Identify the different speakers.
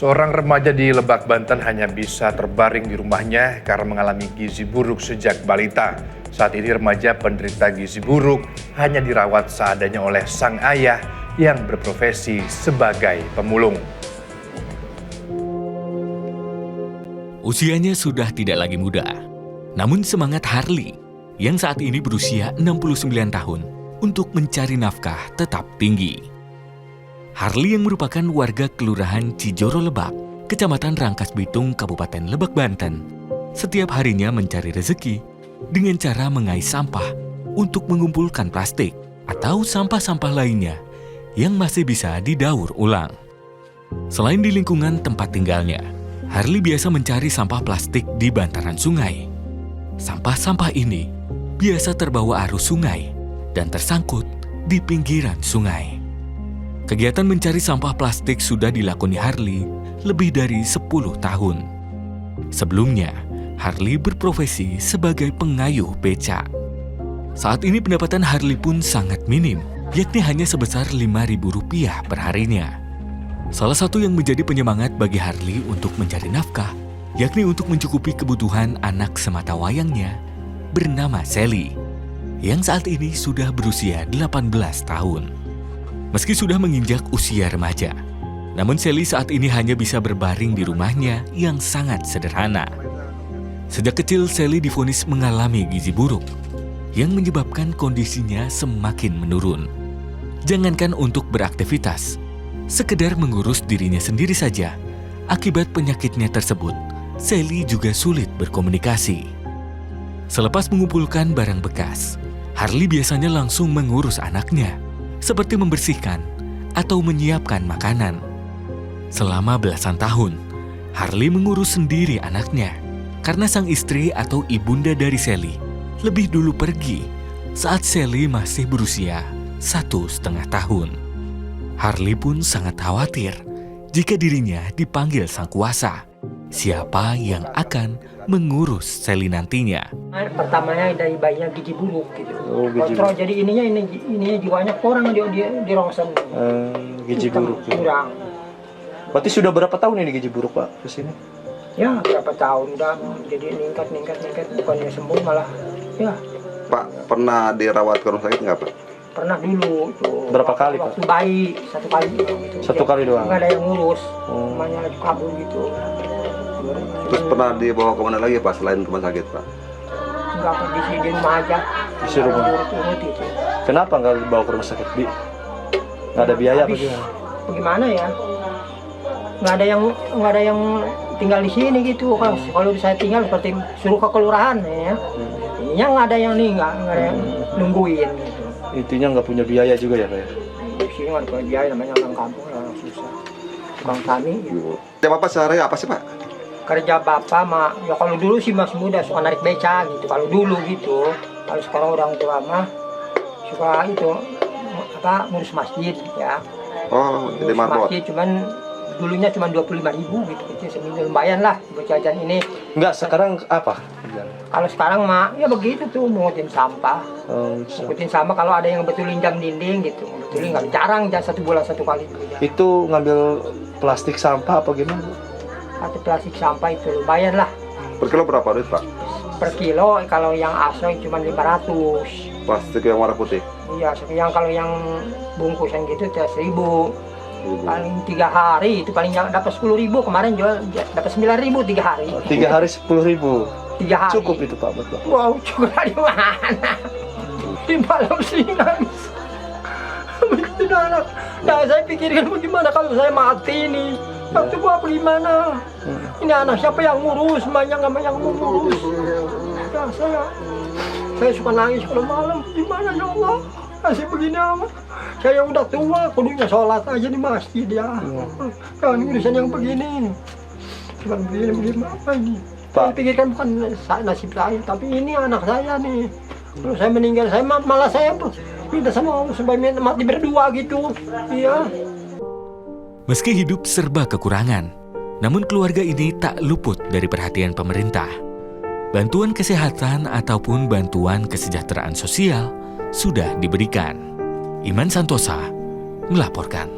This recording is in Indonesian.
Speaker 1: Seorang remaja di Lebak, Banten hanya bisa terbaring di rumahnya karena mengalami gizi buruk sejak balita. Saat ini remaja penderita gizi buruk hanya dirawat seadanya oleh sang ayah yang berprofesi sebagai pemulung.
Speaker 2: Usianya sudah tidak lagi muda, namun semangat Harley yang saat ini berusia 69 tahun untuk mencari nafkah tetap tinggi. Harley yang merupakan warga Kelurahan Cijoro Lebak, Kecamatan Rangkas Bitung, Kabupaten Lebak, Banten, setiap harinya mencari rezeki dengan cara mengais sampah untuk mengumpulkan plastik atau sampah-sampah lainnya yang masih bisa didaur ulang. Selain di lingkungan tempat tinggalnya, Harley biasa mencari sampah plastik di bantaran sungai. Sampah-sampah ini biasa terbawa arus sungai dan tersangkut di pinggiran sungai. Kegiatan mencari sampah plastik sudah dilakoni Harley lebih dari 10 tahun. Sebelumnya, Harley berprofesi sebagai pengayuh becak. Saat ini pendapatan Harley pun sangat minim, yakni hanya sebesar Rp5.000 per harinya. Salah satu yang menjadi penyemangat bagi Harley untuk mencari nafkah, yakni untuk mencukupi kebutuhan anak semata wayangnya, bernama Sally, yang saat ini sudah berusia 18 tahun. Meski sudah menginjak usia remaja, namun Sally saat ini hanya bisa berbaring di rumahnya yang sangat sederhana. Sejak kecil Sally divonis mengalami gizi buruk, yang menyebabkan kondisinya semakin menurun. Jangankan untuk beraktivitas, sekedar mengurus dirinya sendiri saja, akibat penyakitnya tersebut, Sally juga sulit berkomunikasi. Selepas mengumpulkan barang bekas, Harley biasanya langsung mengurus anaknya, seperti membersihkan atau menyiapkan makanan. Selama belasan tahun, Harley mengurus sendiri anaknya karena sang istri atau ibunda dari Sally lebih dulu pergi saat Sally masih berusia 1,5 tahun. Harley pun sangat khawatir jika dirinya dipanggil sang kuasa. Siapa yang akan mengurus Sally nantinya?
Speaker 3: Pertamanya dari bayinya gizi buruk gitu.
Speaker 4: Oh, gizi
Speaker 3: Kontrol, jadi ininya jiwanya kurang di rongsen.
Speaker 4: Gizi buruk.
Speaker 3: Kurang.
Speaker 4: Berarti sudah berapa tahun ini gizi buruk, Pak, ke sini?
Speaker 3: Ya, berapa tahun udah jadi meningkat, bukannya sembuh malah. Ya,
Speaker 5: Pak, pernah dirawat ke rumah sakit nggak, Pak?
Speaker 3: pernah dulu itu.
Speaker 4: Berapa kali, Pak?
Speaker 3: Waktu bayi, satu kali gitu.
Speaker 4: Satu kali doang?
Speaker 3: Nggak ada yang ngurus, namanya lagi kabur gitu.
Speaker 5: Terus pernah dibawa kemana lagi, Pak, selain rumah sakit, Pak?
Speaker 3: Nggak pergi di rumah aja.
Speaker 4: Di rumah?
Speaker 3: Urut itu.
Speaker 4: Kenapa nggak dibawa ke rumah sakit, Bi? Nggak ada biaya apa gimana?
Speaker 3: Bagaimana ya? Nggak ada yang tinggal di sini gitu. Kalau saya tinggal seperti suruh ke kelurahan ya. Ininya nggak ada yang nggak ada yang nungguin gitu.
Speaker 4: Intinya nggak punya biaya juga ya, Pak?
Speaker 3: Di sini nggak punya biaya, namanya orang kampung, orang susah. Tukang tani gitu.
Speaker 5: Ya, Bapak sehari apa sih, Pak?
Speaker 3: Kerja bapak mah, ya kalau dulu sih masih muda suka narik beca gitu. Kalau dulu gitu, kalau sekarang orang tua mah suka itu ngurus masjid ya.
Speaker 5: Oh, jadi
Speaker 3: Ngurus
Speaker 5: marbot.
Speaker 3: masjid, cuman dulunya cuma 25.000 gitu. Itu seminggu lumayan lah buat jajan ini.
Speaker 4: Enggak, sekarang apa?
Speaker 3: Kalau sekarang mah ya begitu tuh, mungutin sampah.
Speaker 4: Bisa.
Speaker 3: Mungutin sampah kalau ada yang betulin jam dinding gitu. Betulin nggak jarang, satu bulan satu kali gitu ya.
Speaker 4: Itu ngambil plastik sampah apa gimana?
Speaker 3: Satu plastik sampah itu lumayan lah.
Speaker 5: Per kilo berapa duit, Pak?
Speaker 3: Per kilo kalau yang asoy cuma 500.
Speaker 5: Plastik yang warna putih.
Speaker 3: Iya, kalau yang bungkusan gitu 1.000. Paling 3 hari itu paling dapat 10.000. Kemarin jual dapat 9.000 3 hari.
Speaker 4: 3 hari 10.000.
Speaker 3: 3 hari.
Speaker 4: Cukup itu, Pak, buat Pak.
Speaker 3: Wow, cukup dari mana? Di malam siang. Begitu anak. Nah, saya pikirkan bagaimana kalau saya mati nih. Waktu gua gimana? Ini anak siapa yang ngurus? Banyak nggak yang ngurus? Ya, saya suka nangis kalau malam. Gimana ya Allah? Kasih begini amat. Saya udah tua, kudunya sholat aja di masjid ya. Kan urusan yang begini. Cuman begini apa ini? Saya pikirkan bukan nasib saya, tapi ini anak saya nih. Kalau saya meninggal, malah saya minta sama Allah supaya mati berdua gitu. Iya.
Speaker 2: Meski hidup serba kekurangan, namun keluarga ini tak luput dari perhatian pemerintah. Bantuan kesehatan ataupun bantuan kesejahteraan sosial sudah diberikan. Iman Santosa melaporkan.